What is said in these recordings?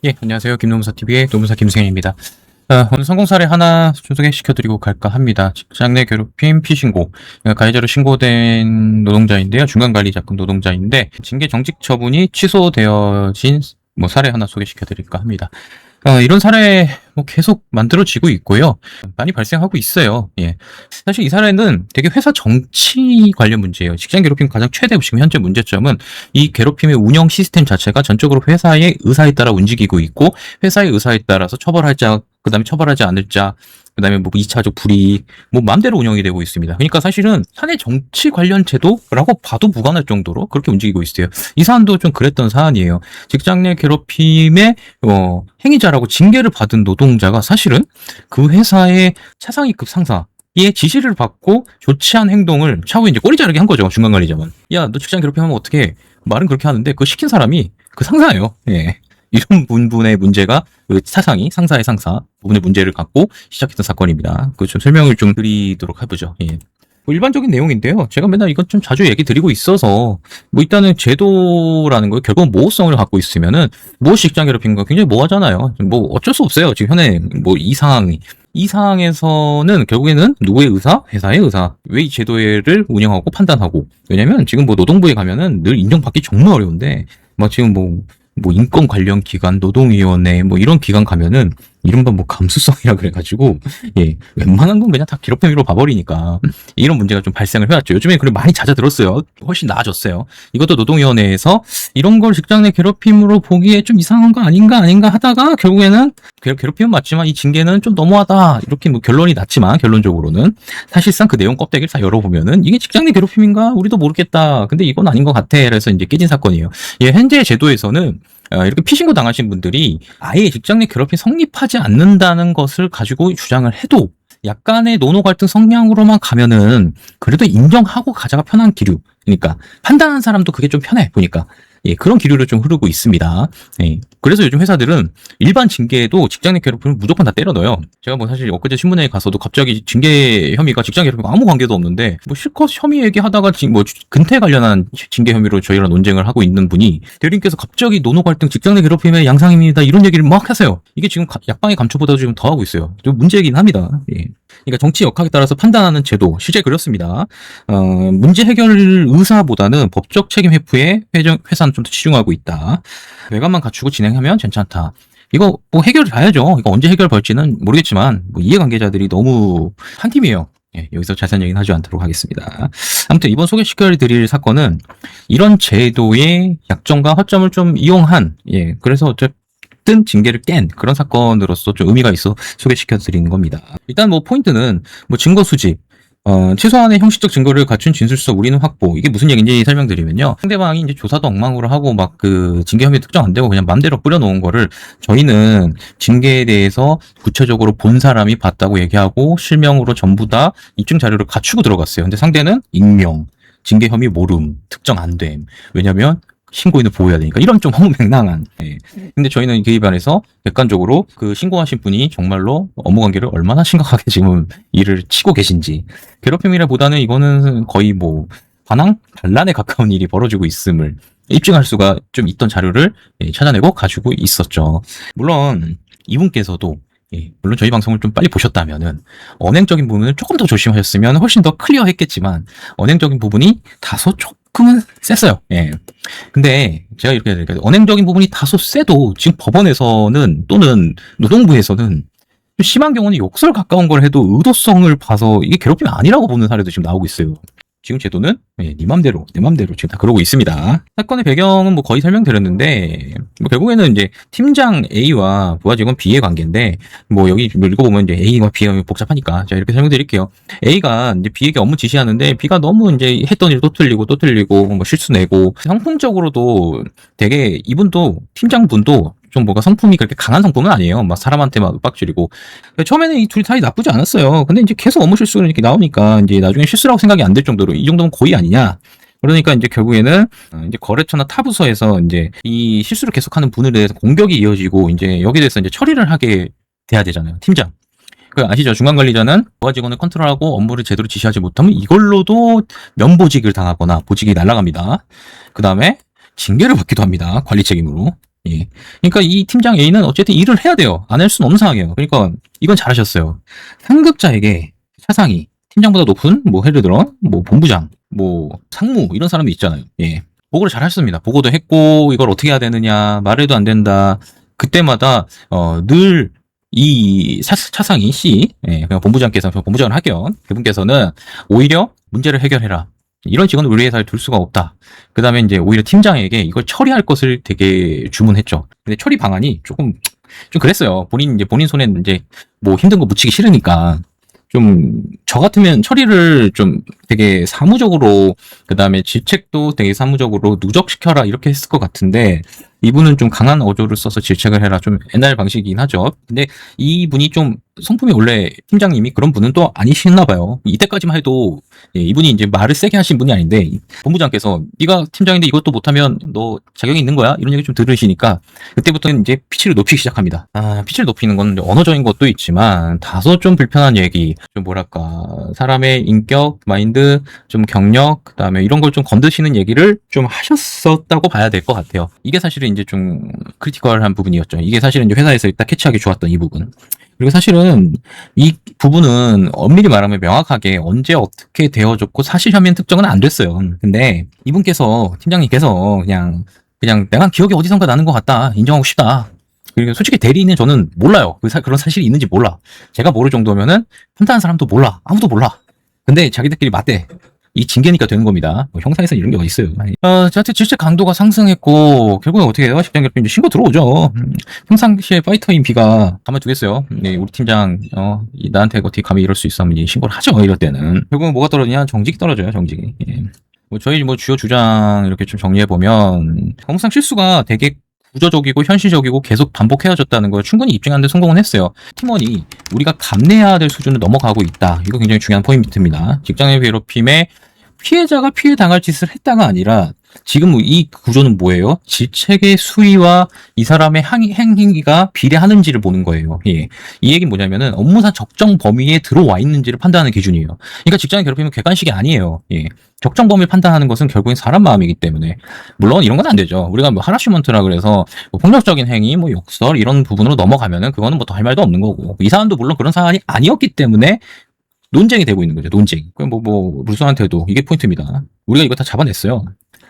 예, 안녕하세요. 김노무사TV의 노무사 김승현입니다. 오늘 성공 사례 하나 소개시켜드리고 갈까 합니다. 직장 내 괴롭힘 피신고. 가해자로 신고된 노동자인데요. 중간관리자금 노동자인데, 징계 정직 처분이 취소되어진 사례 하나 소개시켜드릴까 합니다. 이런 사례 계속 만들어지고 있고요. 많이 발생하고 있어요. 예. 사실 이 사례는 되게 회사 정치 관련 문제예요. 직장 괴롭힘 가장 최대 지금 현재 문제점은 이 괴롭힘의 운영 시스템 자체가 전적으로 회사의 의사에 따라 움직이고 있고, 회사의 의사에 따라서 처벌할 자, 그 다음에 처벌하지 않을 자, 그 다음에 2차적 불이익, 마음대로 운영이 되고 있습니다. 그러니까 사실은 사내 정치 관련 제도라고 봐도 무관할 정도로 그렇게 움직이고 있어요. 이 사안도 좀 그랬던 사안이에요. 직장 내 괴롭힘의 행위자라고 징계를 받은 노동자가 사실은 그 회사의 최상위급 상사의 지시를 받고 조치한 행동을 차후에 이제 꼬리 자르기 한 거죠. 중간관리자만. 야, 너 직장 괴롭힘하면 어떻게? 말은 그렇게 하는데 그거 시킨 사람이 그 상사예요. 예. 이런 부분의 문제가 그 상사의 상사 부분의 문제를 갖고 시작했던 사건입니다. 그 좀 설명을 좀 드리도록 해보죠. 예. 일반적인 내용인데요. 제가 맨날 이건 좀 자주 얘기 드리고 있어서 일단은 제도라는 거 결국은 모호성을 갖고 있으면은 직장 괴롭힘과 굉장히 모호하잖아요. 어쩔 수 없어요. 지금 현재 이 상황에서는 결국에는 누구의 의사? 회사의 의사. 왜 이 제도를 운영하고 판단하고. 왜냐면 지금 노동부에 가면은 늘 인정받기 정말 어려운데 지금 인권 관련 기관, 노동위원회, 이런 기관 가면은, 이른바 감수성이라 그래가지고, 예, 웬만한 건 그냥 다 괴롭힘 혐의로 봐버리니까, 이런 문제가 좀 발생을 해왔죠. 요즘에 그래 많이 잦아들었어요. 훨씬 나아졌어요. 이것도 노동위원회에서 이런 걸 직장 내 괴롭힘으로 보기에 좀 이상한 거 아닌가 하다가, 결국에는, 괴롭힘은 맞지만 이 징계는 좀 너무하다. 이렇게 결론이 났지만, 결론적으로는. 사실상 그 내용 껍데기를 다 열어보면은, 이게 직장 내 괴롭힘인가? 우리도 모르겠다. 근데 이건 아닌 것 같아. 그래서 이제 깨진 사건이에요. 예, 현재 제도에서는, 이렇게 피신고 당하신 분들이 아예 직장 내 괴롭힘이 성립하지 않는다는 것을 가지고 주장을 해도 약간의 노노 갈등 성향으로만 가면은 그래도 인정하고 가자가 편한 기류. 그러니까 판단하는 사람도 그게 좀 편해 보니까. 예, 그런 기류로 좀 흐르고 있습니다. 예, 그래서 요즘 회사들은 일반 징계에도 직장 내 괴롭힘을 무조건 다 때려 넣어요. 제가 사실 엊그제 신문에 가서도 갑자기 징계 혐의가 직장 괴롭힘과 아무 관계도 없는데 실컷 혐의 얘기하다가 근태 관련한 징계 혐의로 저희랑 논쟁을 하고 있는 분이 대리님께서 갑자기 노노 갈등 직장 내 괴롭힘의 양상입니다. 이런 얘기를 막 하세요. 이게 지금 약방의 감초보다도 지금 더 하고 있어요. 좀 문제이긴 합니다. 예. 그러니까 정치 역학에 따라서 판단하는 제도 실제 그렇습니다. 문제 해결 의사보다는 법적 책임 회피에 회사는 좀 더 치중하고 있다. 외관만 갖추고 진행하면 괜찮다. 이거 해결을 봐야죠. 이거 언제 해결될지는 모르겠지만 이해관계자들이 너무 한 팀이에요. 예, 여기서 자세한 얘기는 하지 않도록 하겠습니다. 아무튼 이번 소개시켜드릴 사건은 이런 제도의 약점과 허점을 좀 이용한 그래서 어쨌든 징계를 깬 그런 사건으로서 좀 의미가 있어 소개시켜드리는 겁니다. 일단 포인트는 증거 수집, 최소한의 형식적 증거를 갖춘 진술서 우리는 확보. 이게 무슨 얘기인지 설명드리면요. 상대방이 이제 조사도 엉망으로 하고 그 징계 혐의 특정 안 되고 그냥 맘대로 뿌려놓은 거를 저희는 징계에 대해서 구체적으로 본 사람이 봤다고 얘기하고 실명으로 전부 다 입증 자료를 갖추고 들어갔어요. 근데 상대는 익명, 징계 혐의 모름, 특정 안 됨. 왜냐면 신고인을 보호해야 되니까 이런 좀 허무맹랑한. 예. 근데 저희는 그에 반해서 객관적으로 그 신고하신 분이 정말로 업무 관계를 얼마나 심각하게 지금 일을 치고 계신지 괴롭힘이라보다는 이거는 거의 반항? 반란에 가까운 일이 벌어지고 있음을 입증할 수가 좀 있던 자료를 찾아내고 가지고 있었죠. 물론 이분께서도 물론 저희 방송을 좀 빨리 보셨다면은 언행적인 부분을 조금 더 조심하셨으면 훨씬 더 클리어했겠지만 언행적인 부분이 다소 조금은 셌어요. 예. 근데 제가 이렇게 해드릴게요. 언행적인 부분이 다소 세도 지금 법원에서는 또는 노동부에서는 좀 심한 경우는 욕설 가까운 걸 해도 의도성을 봐서 이게 괴롭힘이 아니라고 보는 사례도 지금 나오고 있어요. 지금 제도는 네 맘대로 지금 다 그러고 있습니다. 사건의 배경은 거의 설명드렸는데 결국에는 이제 팀장 A와 부하 직원 B의 관계인데 여기 읽어보면 이제 A와 B가 복잡하니까 제가 이렇게 설명드릴게요. A가 이제 B에게 업무 지시하는데 B가 너무 이제 했던 일 또 틀리고 실수 내고 성품적으로도 되게 이분도 팀장분도 좀 성품이 그렇게 강한 성품은 아니에요. 사람한테 윽박지르고. 처음에는 이 둘 사이 나쁘지 않았어요. 근데 이제 계속 업무 실수가 이렇게 나오니까 이제 나중에 실수라고 생각이 안 될 정도로 이 정도면 고의 아니냐. 그러니까 이제 결국에는 이제 거래처나 타 부서에서 이제 이 실수를 계속하는 분에 대해서 공격이 이어지고 이제 여기에 대해서 이제 처리를 하게 돼야 되잖아요. 팀장. 아시죠? 중간관리자는 부하 직원을 컨트롤하고 업무를 제대로 지시하지 못하면 이걸로도 면보직을 당하거나 보직이 날아갑니다. 그 다음에 징계를 받기도 합니다. 관리 책임으로. 예. 그러니까 이 팀장 A는 어쨌든 일을 해야 돼요. 안 할 수는 없는 상황이에요. 그러니까 이건 잘하셨어요. 상급자에게 차상위, 팀장보다 높은 뭐 예를 들어 뭐 본부장, 뭐 상무 이런 사람도 있잖아요. 예. 보고를 잘 하셨습니다. 보고도 했고 이걸 어떻게 해야 되느냐 말해도 안 된다. 그때마다 늘 이 차상위 C, 예, 그냥 본부장께서 본부장을 하견 그분께서는 오히려 문제를 해결해라. 이런 직원을 우리 회사에 둘 수가 없다. 그 다음에 이제 오히려 팀장에게 이걸 처리할 것을 되게 주문했죠. 근데 처리 방안이 좀 그랬어요. 본인 손에 이제 뭐 힘든 거 묻히기 싫으니까 저 같으면 처리를 좀 되게 사무적으로, 그 다음에 질책도 되게 사무적으로 누적시켜라 이렇게 했을 것 같은데, 이분은 좀 강한 어조를 써서 질책을 해라. 좀 옛날 방식이긴 하죠. 근데 이분이 좀 성품이 원래 팀장님이 그런 분은 또 아니셨나 봐요. 이때까지만 해도 이분이 이제 말을 세게 하신 분이 아닌데, 본부장께서 네가 팀장인데 이것도 못하면 너 자격이 있는 거야? 이런 얘기 좀 들으시니까 그때부터는 이제 피치를 높이기 시작합니다. 피치를 높이는 건 언어적인 것도 있지만 다소 좀 불편한 얘기, 좀 뭐랄까 사람의 인격, 마인드, 좀 경력, 그다음에 이런 걸 좀 건드시는 얘기를 좀 하셨었다고 봐야 될 것 같아요. 이게 사실은 이제 좀 크리티컬한 부분이었죠. 이게 사실은 이제 회사에서 딱 캐치하기 좋았던 이 부분. 그리고 사실은 이 부분은 엄밀히 말하면 명확하게 언제 어떻게 되어졌고 사실 혐의는 특정은 안 됐어요. 근데 이분께서, 팀장님께서 그냥 내가 기억이 어디선가 나는 것 같다, 인정하고 싶다. 그리고 솔직히 대리인은 저는 몰라요. 그런 사실이 있는지 몰라. 제가 모를 정도면은 판단하는 사람도 몰라. 아무도 몰라. 근데 자기들끼리 맞대. 이 징계니까 되는 겁니다. 뭐 형사에서 이런 게 어디 있어요. 저한테 질책 강도가 상승했고 결국에 어떻게 해요? 직장 결핍 이제 신고 들어오죠. 평상시에 파이터인 B가 가만두겠어요. 네, 우리 팀장 나한테 어떻게 감히 이럴 수 있어 하면 이제 신고를 하죠. 이럴 때는 결국은 뭐가 떨어지냐? 정직이 떨어져요. 정직이. 예. 뭐 저희 뭐 주요 주장 이렇게 좀 정리해 보면 업무상 실수가 되게 구조적이고 현실적이고 계속 반복해야졌다는 걸 충분히 입증하는 데 성공은 했어요. 팀원이 우리가 감내해야 될 수준을 넘어가고 있다. 이거 굉장히 중요한 포인트입니다. 직장의 괴롭힘에 피해자가 피해 당할 짓을 했다가 아니라 지금 이 구조는 뭐예요? 질책의 수위와 이 사람의 행위가 비례하는지를 보는 거예요. 예. 이 얘기는 뭐냐면은 업무상 적정 범위에 들어와 있는지를 판단하는 기준이에요. 그러니까 직장의 괴롭힘은 객관식이 아니에요. 예. 적정 범위를 판단하는 것은 결국엔 사람 마음이기 때문에 물론 이런 건 안 되죠. 우리가 뭐 하라시먼트라 그래서 뭐 폭력적인 행위, 뭐 욕설 이런 부분으로 넘어가면은 그거는 뭐 더 할 말도 없는 거고 이 사안도 물론 그런 사안이 아니었기 때문에 논쟁이 되고 있는 거죠. 논쟁. 그럼 물소한테도 이게 포인트입니다. 우리가 이거 다 잡아냈어요.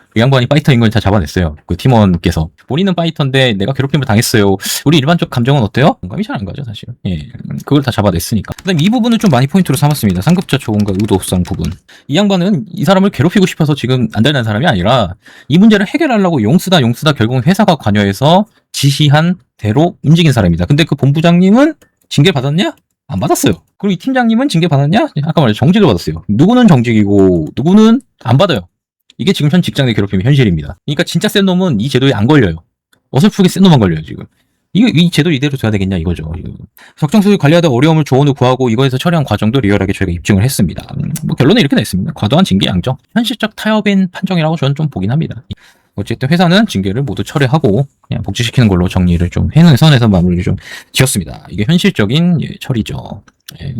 그 양반이 파이터인 걸 다 잡아냈어요. 그 팀원께서. 본인은 파이터인데 내가 괴롭힘을 당했어요. 우리 일반적 감정은 어때요? 공감이 잘 안 가죠, 사실. 예. 그걸 다 잡아냈으니까. 그 다음 이 부분을 좀 많이 포인트로 삼았습니다. 상급자 초본과 의도성 부분. 이 양반은 이 사람을 괴롭히고 싶어서 지금 안 되는 사람이 아니라 이 문제를 해결하려고 용쓰다 결국은 회사가 관여해서 지시한 대로 움직인 사람입니다. 근데 그 본부장님은 징계 받았냐? 안 받았어요. 그리고 이 팀장님은 징계 받았냐? 아까 말했죠. 정직을 받았어요. 누구는 정직이고 누구는 안 받아요. 이게 지금 현 직장 내 괴롭힘의 현실입니다. 그러니까 진짜 센 놈은 이 제도에 안 걸려요. 어설프게 센 놈만 걸려요, 지금. 이 제도 이대로 둬야 되겠냐, 이거죠. 적정수를 관리하다 어려움을 조언을 구하고 이거에서 처리한 과정도 리얼하게 저희가 입증을 했습니다. 뭐 결론은 이렇게 냈습니다. 과도한 징계 양정. 현실적 타협인 판정이라고 저는 좀 보긴 합니다. 어쨌든 회사는 징계를 모두 철회하고 그냥 복지시키는 걸로 정리를 좀 선에서 마무리를 좀 지었습니다. 이게 현실적인 처리죠.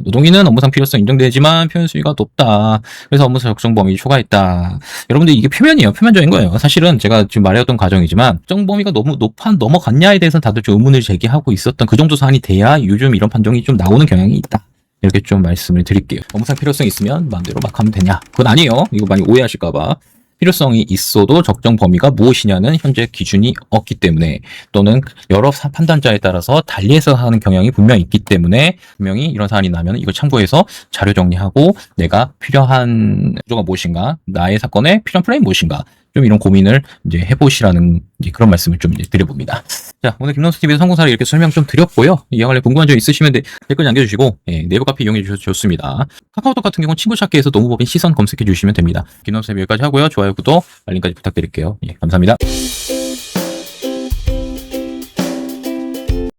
노동인은 업무상 필요성 인정되지만 표현 수위가 높다. 그래서 업무상 적정 범위 초과했다. 여러분들 이게 표면이에요. 표면적인 거예요. 사실은 제가 지금 말해왔던 과정이지만 적정 범위가 너무 넘어갔냐에 대해서는 다들 좀 의문을 제기하고 있었던 그 정도 사안이 돼야 요즘 이런 판정이 좀 나오는 경향이 있다. 이렇게 좀 말씀을 드릴게요. 업무상 필요성 있으면 마음대로 막 하면 되냐? 그건 아니에요. 이거 많이 오해하실까봐. 필요성이 있어도 적정 범위가 무엇이냐는 현재 기준이 없기 때문에 또는 여러 판단자에 따라서 달리 해석하는 경향이 분명히 있기 때문에 분명히 이런 사안이 나면 이걸 참고해서 자료 정리하고 내가 필요한 구조가 무엇인가, 나의 사건에 필요한 플레이 무엇인가 좀 이런 고민을 이제 해보시라는 이제 그런 말씀을 좀 이제 드려봅니다. 자, 오늘 김남수 TV에서 성공 사례 이렇게 설명 좀 드렸고요. 이에 관련 궁금한 점 있으시면 댓글 남겨주시고 네이버 카페 이용해 주셔서 좋습니다. 카카오톡 같은 경우는 친구 찾기에서 노무법인 시선 검색해 주시면 됩니다. 김남수 TV 여기까지 하고요. 좋아요, 구독, 알림까지 부탁드릴게요. 감사합니다.